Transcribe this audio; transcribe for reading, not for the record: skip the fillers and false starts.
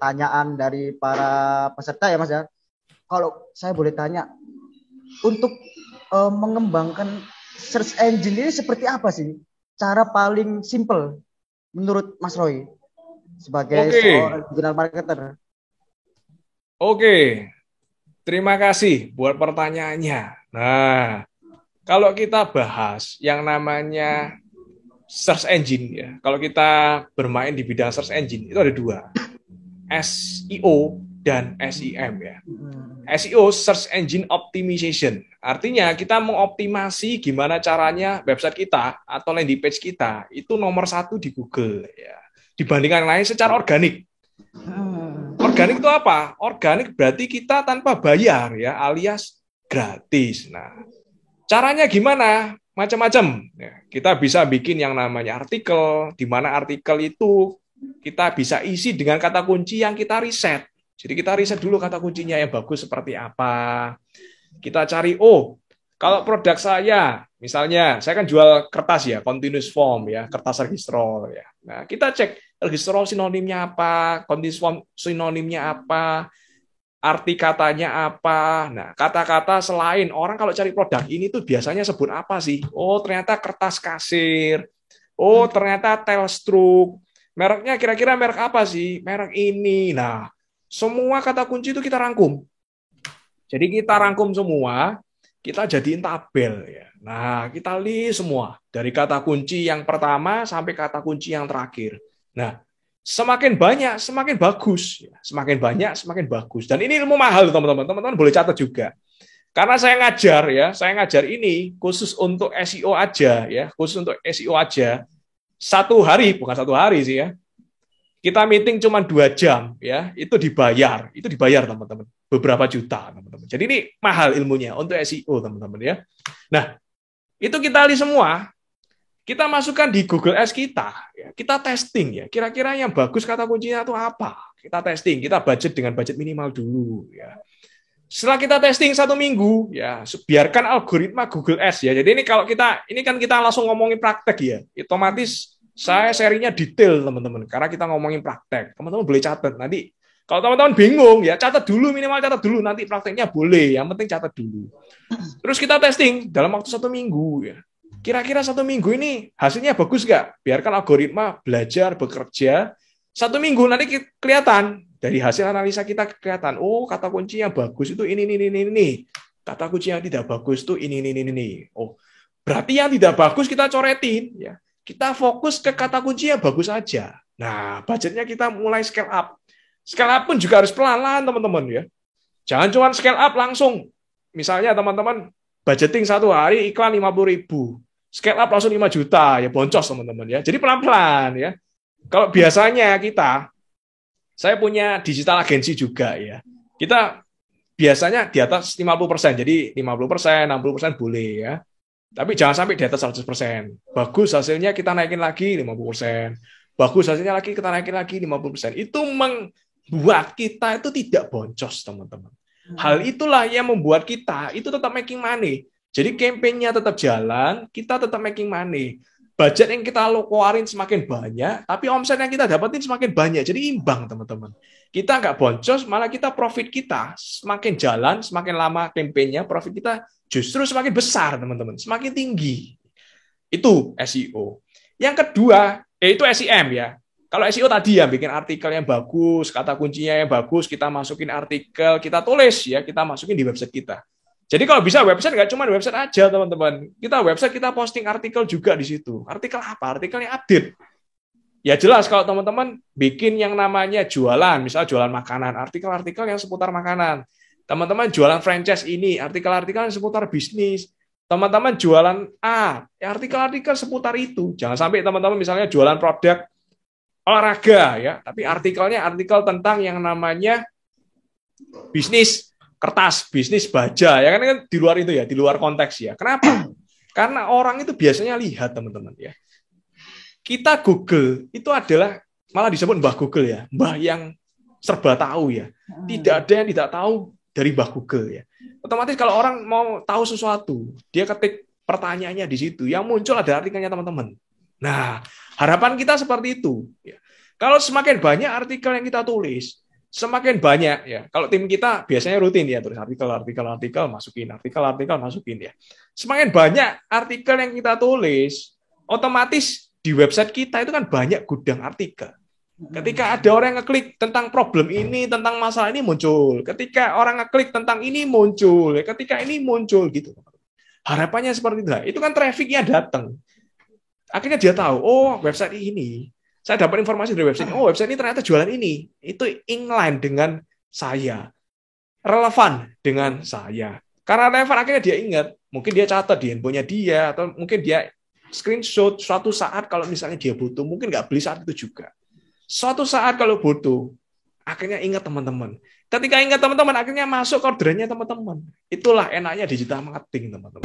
pertanyaan dari para peserta ya Mas ya. Kalau saya boleh tanya, untuk mengembangkan search engine ini seperti apa sih? Cara paling simple menurut Mas Roy sebagai Oke, seorang digital marketer. oke. Terima kasih buat pertanyaannya. Nah, kalau kita bahas yang namanya search engine ya, kalau kita bermain di bidang search engine itu ada dua, SEO dan SEM ya. SEO, Search Engine Optimization. Artinya kita mengoptimasi gimana caranya website kita atau landing page kita itu nomor satu di Google ya. Dibandingkan lain secara organik. Organik itu apa? Organik berarti kita tanpa bayar ya, alias gratis. Nah, caranya gimana? Macam-macam. Ya, kita bisa bikin yang namanya artikel, di mana artikel itu kita bisa isi dengan kata kunci yang kita riset. Jadi kita riset dulu kata kuncinya yang bagus seperti apa. Kita cari, oh, kalau produk saya, misalnya, saya kan jual kertas ya, continuous form ya, kertas registrol ya. Nah, kita cek registrol sinonimnya apa, continuous form sinonimnya apa, arti katanya apa. Nah, kata-kata selain orang kalau cari produk ini tuh biasanya sebut apa sih? Oh, ternyata kertas kasir. Oh, ternyata Telstrook. Mereknya kira-kira merek apa sih? Merek ini. Nah, semua kata kunci itu kita rangkum. Jadi kita rangkum semua, kita jadiin tabel ya. Nah, kita list semua dari kata kunci yang pertama sampai kata kunci yang terakhir. Nah, semakin banyak semakin bagus ya. Semakin banyak semakin bagus. Dan ini ilmu mahal teman-teman. Teman-teman boleh catat juga. Karena saya ngajar ini khusus untuk SEO aja ya, khusus untuk SEO aja. Satu hari, bukan satu hari sih ya. Kita meeting cuma 2 jam ya, itu dibayar teman-teman, beberapa juta teman-teman. Jadi ini mahal ilmunya untuk SEO teman-teman ya. Nah, itu kita lihat semua, kita masukkan di Google Ads kita, ya. Kita testing ya, kira-kira yang bagus kata kuncinya itu apa? Kita testing, kita budget dengan budget minimal dulu ya. Setelah kita testing 1 minggu, ya biarkan algoritma Google Ads ya. Jadi ini kalau ini kan kita langsung ngomongin praktek ya, otomatis saya serinya detail teman-teman, karena kita ngomongin praktek. Teman-teman boleh catat nanti. Kalau teman-teman bingung ya catat dulu, minimal catat dulu, nanti prakteknya boleh. Yang penting catat dulu. Terus kita testing dalam waktu 1 minggu ya. Kira-kira 1 minggu ini hasilnya bagus nggak? Biarkan algoritma belajar bekerja. 1 minggu nanti kelihatan dari hasil analisa kita kelihatan. Oh, kata kunci yang bagus itu ini. Kata kunci yang tidak bagus itu ini. Oh, berarti yang tidak bagus kita coretin ya. Kita fokus ke kata kunci yang bagus saja. Nah, budgetnya kita mulai scale up. Scale up pun juga harus pelan-pelan teman-teman ya. Jangan cuma scale up langsung. Misalnya teman-teman budgeting 1 hari iklan 50.000. Scale up langsung 5 juta ya, boncos teman-teman ya. Jadi pelan-pelan ya. Kalau biasanya saya punya digital agency juga ya. Kita biasanya di atas 50%. Jadi 50%, 60% boleh ya. Tapi jangan sampai di atas 100%. Bagus hasilnya kita naikin lagi 50%. Bagus hasilnya lagi kita naikin lagi 50%. Itu membuat kita itu tidak boncos, teman-teman. Hal itulah yang membuat kita itu tetap making money. Jadi campaign-nya tetap jalan, kita tetap making money. Budget yang kita keluarin semakin banyak, tapi omset yang kita dapetin semakin banyak. Jadi imbang, teman-teman. Kita nggak boncos, malah kita profit kita semakin jalan, semakin lama campaign-nya, profit kita justru semakin besar, teman-teman. Semakin tinggi. Itu SEO. Yang kedua, itu SEM ya. Kalau SEO tadi ya, bikin artikel yang bagus, kata kuncinya yang bagus, kita masukin artikel, kita tulis ya, kita masukin di website kita. Jadi kalau bisa website nggak cuma website aja teman-teman. Kita website kita posting artikel juga di situ. Artikel apa? Artikel yang update. Ya jelas kalau teman-teman bikin yang namanya jualan, misalnya jualan makanan, artikel-artikel yang seputar makanan. Teman-teman jualan franchise ini, artikel-artikel yang seputar bisnis. Teman-teman jualan A, ya artikel-artikel seputar itu. Jangan sampai teman-teman misalnya jualan produk olahraga ya, tapi artikelnya artikel tentang yang namanya bisnis kertas, bisnis baja, ya kan di luar itu ya, di luar konteks ya. Kenapa? Karena orang itu biasanya lihat teman-teman ya. Kita Google itu adalah malah disebut Mbah Google ya, Mbah yang serba tahu ya. Tidak ada yang tidak tahu dari Mbah Google ya. Otomatis kalau orang mau tahu sesuatu, dia ketik pertanyaannya di situ, yang muncul ada artikelnya teman-teman. Nah, harapan kita seperti itu. Ya. Kalau semakin banyak artikel yang kita tulis, Semakin banyak ya. Kalau tim kita biasanya rutin ya, terus artikel masukin ya. Semakin banyak artikel yang kita tulis, otomatis di website kita itu kan banyak gudang artikel. Ketika ada orang yang ngeklik tentang problem ini, tentang masalah ini muncul. Ketika orang ngeklik tentang ini muncul. Ketika ini muncul gitu. Harapannya seperti itu. Itu kan trafficnya datang. Akhirnya dia tahu, oh website ini. Saya dapat informasi dari website ini. Oh website ini ternyata jualan ini. Itu inline dengan saya. Relevan dengan saya. Karena relevan akhirnya dia ingat. Mungkin dia catat di handphonenya dia. Atau mungkin dia screenshot suatu saat kalau misalnya dia butuh. Mungkin nggak beli saat itu juga. Suatu saat kalau butuh, akhirnya ingat teman-teman. Ketika ingat teman-teman, akhirnya masuk ke orderannya teman-teman. Itulah enaknya digital marketing, teman-teman.